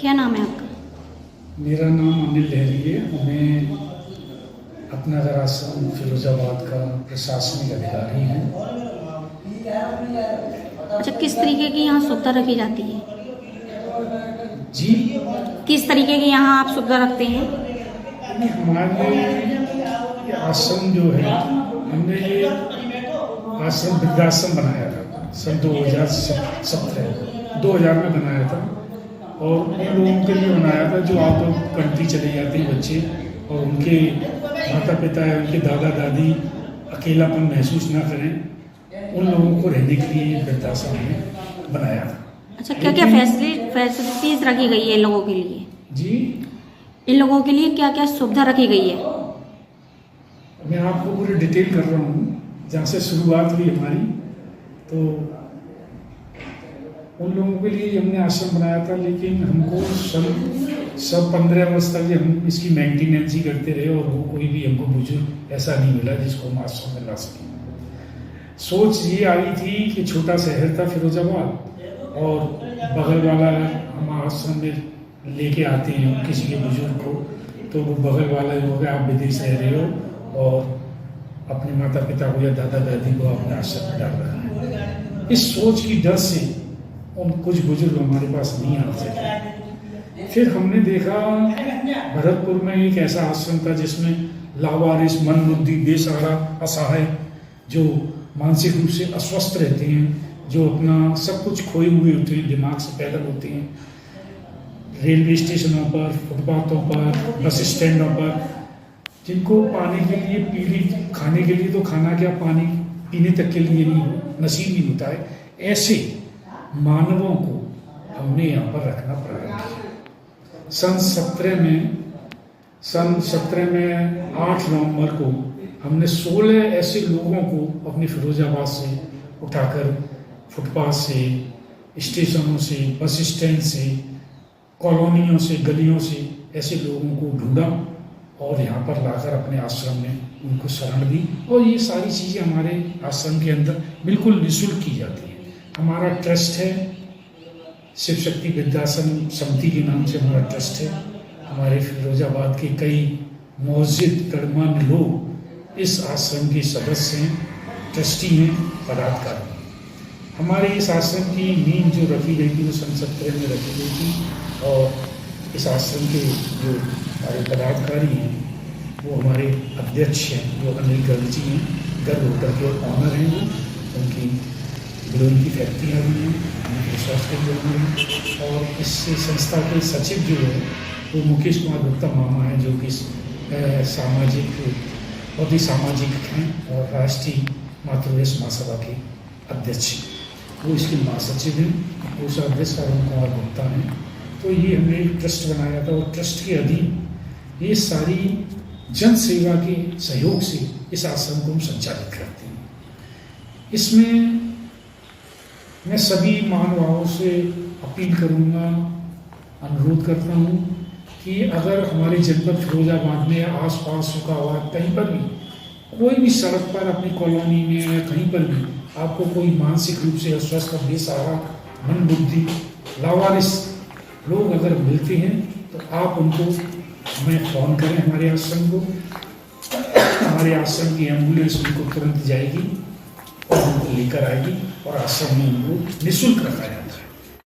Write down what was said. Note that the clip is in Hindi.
क्या नाम है आपका? मेरा नाम अनिल लहरी है। मैं अपनागर आश्रम फिरोजाबाद का प्रशासनिक अधिकारी हूँ। अच्छा, किस तरीके की यहाँ सुविधा रखी जाती है? जी, किस तरीके की यहाँ आप सुविधा रखते हैं? हमारे ये आश्रम जो है, हमने ये आश्रम वृद्धाश्रम बनाया था सन 2000 में बनाया था। और उन लोगों के लिए बनाया था जो आउट ऑफ कंट्री चले जाते हैं बच्चे, और उनके माता पिता या उनके दादा दादी अकेलापन महसूस ना करें, उन लोगों को रहने के लिए वृद्धाश्रम में बनाया था। अच्छा, क्या क्या फैसिलिटीज रखी गई है इन लोगों के लिए? जी, इन लोगों के लिए क्या क्या सुविधा रखी गई है? मैं आपको पूरी डिटेल कर रहा हूँ। जहाँ से शुरुआत हुई हमारी, तो उन लोगों के लिए हमने आश्रम बनाया था, लेकिन हमको सब 15 वर्ष तक हम इसकी मेंटेनेंस ही करते रहे, और वो कोई भी हमको बुजुर्ग ऐसा नहीं मिला जिसको हम आश्रम में ला सकें। सोच ये आई थी कि छोटा शहर था फिरोजाबाद, और बगल वाला हम आश्रम में लेके आते हैं किसी के बुजुर्ग को, तो वो बगल वाला जो होगा, आप विदेश रह रहे हो और अपने माता पिता को या दादा दादी को अपने आश्रम में डाल रहा है। इस सोच की डर से उन कुछ बुजुर्ग हमारे पास नहीं आ सके। फिर हमने देखा भरतपुर में एक ऐसा आश्रम था जिसमें लावारिस, मंदबुद्धि, बेसहारा, असहाय, जो मानसिक रूप से अस्वस्थ रहते हैं, जो अपना सब कुछ खोए हुए होते हैं, दिमाग से पैदल होते हैं, रेलवे स्टेशनों पर, फुटपाथों पर, बस स्टैंडों पर, जिनको पानी के लिए, खाने के लिए तो खाना क्या, पानी पीने तक के लिए नसीब नहीं होता है। ऐसे मानवों को हमने यहाँ पर रखना प्रारंभ किया। सन 17 में 8 नवंबर को हमने 16 ऐसे लोगों को अपने फिरोजाबाद से उठाकर फुटपाथ से, स्टेशनों से, बस स्टैंड से, कॉलोनियों से, गलियों से ऐसे लोगों को ढूंढा और यहाँ पर लाकर अपने आश्रम में उनको शरण दी। और ये सारी चीज़ें हमारे आश्रम के अंदर बिल्कुल निःशुल्क की जाती है। हमारा ट्रस्ट है, शिव शक्ति वृद्धाश्रम समिति के नाम से हमारा ट्रस्ट है। हमारे फिरोजाबाद के कई मौजूद गणमान्य लोग इस आश्रम के सदस्य हैं, ट्रस्टी हैं, पदाधिकारी हैं। हमारे इस आश्रम की नींव जो रखी गई थी वो सन 17 में रखी गई थी, और इस आश्रम के जो हमारे पदाधिकारी हैं वो हमारे अध्यक्ष हैं, जो अनिल गर्ग जी हैं, गर्ग होटल के ऑनर हैं। वो उनकी ग्लोरी की फैक्ट्रियाँ भी हैं, उनके रिसर्च केंद्र भी हैं। और इस संस्था के सचिव जो है वो मुकेश कुमार गुप्ता मामा हैं, जो कि बहुत ही सामाजिक हैं और राष्ट्रीय मातृदेश महासभा के अध्यक्ष हैं। वो इसके महासचिव हैं, कोषाध्यक्ष अरुण कुमार गुप्ता हैं। तो ये हमने एक ट्रस्ट बनाया था, और ट्रस्ट के अधीन ये सारी जन सेवा के सहयोग से इस आश्रम को हम संचालित करते हैं। इसमें मैं सभी महानुभावों से अपील करूँगा, अनुरोध करता हूँ कि अगर हमारे जनपद फिरोजाबाद में आस पास हुकाबाद कहीं पर भी, कोई भी सड़क पर, अपनी कॉलोनी में या कहीं पर भी आपको कोई मानसिक रूप से अस्वस्थ, बेसहारा, मंदबुद्धि, लावारिस लोग अगर मिलते हैं, तो आप उनको हमें फ़ोन करें, हमारे आश्रम को। हमारे आश्रम की एम्बुलेंस उनको तुरंत जाएगी और उनको लेकर आएगी, और आश्रम में उनको निःशुल्क रखा जाता है।